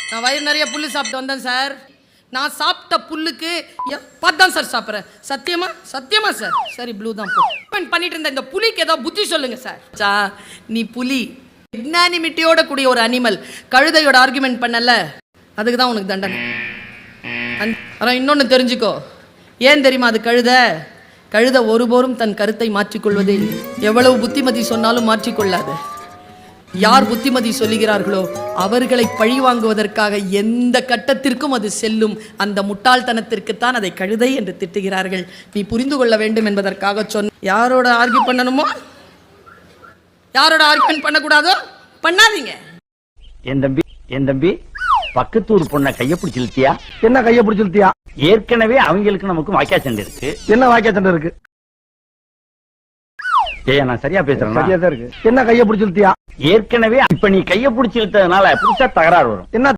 நான் வயிறு நிறைய புல்லு சாப்பிட்டு வந்தேன் சார். நான் சாப்பிட்ட புல்லுக்கு பார்த்து தான் சார் சாப்பிட்றேன். சத்தியமா சத்தியமா சார். சரி ப்ளூ தான் பண்ணிட்டு இருந்த இந்த புலிக்கு ஏதோ புத்தி சொல்லுங்க சார். நீ புலி எக்னானிமிட்டியோட கூடிய ஒரு அனிமல், கழுதையோட ஆர்குமெண்ட் பண்ணல, அதுக்கு தான் உனக்கு தண்டனை. ஆனால் இன்னொன்று தெரிஞ்சுக்கோ, ஏன் தெரியுமா? அது கழுதை ஒருபோரும் தன் கருத்தை மாற்றிக்கொள்வது எவ்வளவு புத்திமதி சொன்னாலும் மாற்றிக்கொள்ளாது. யார் புத்திமதி சொல்லுகிறார்களோ அவர்களை பழி வாங்குவதற்காக எந்த கட்டத்திற்கும் அது செல்லும். அந்த முட்டாள்தனத்திற்குத்தான் அதை கழுதை என்று திட்டுகிறார்கள். நீ புரிந்து கொள்ள வேண்டும் என்பதற்காக சொன்ன. யாரோட ஆர்கியூ பண்ணணுமோ, யாரோட ஆர்கியூமெண்ட் பண்ணக்கூடாதோ பண்ணாதீங்க. என் தம்பி பக்கத்தூர் பொண்ண கைய பிடிச்சிருத்தியா? என்ன கைய பிடிச்சிருத்தியா? ஏற்கனவே அவங்களுக்கு நமக்கு வாக்கியா சண்டை இருக்கு. என்ன வாக்கியா சண்டை இருக்கு? ஏய், நான் சரியா பேசுறேன்? சரியா தான் இருக்கு. என்ன கைய பிடிச்சிருத்தியா? ஏற்கனவே இப்ப நீ கைய பிடிச்சி இழுத்ததுனால புதுசா தகராறு வரும். என்ன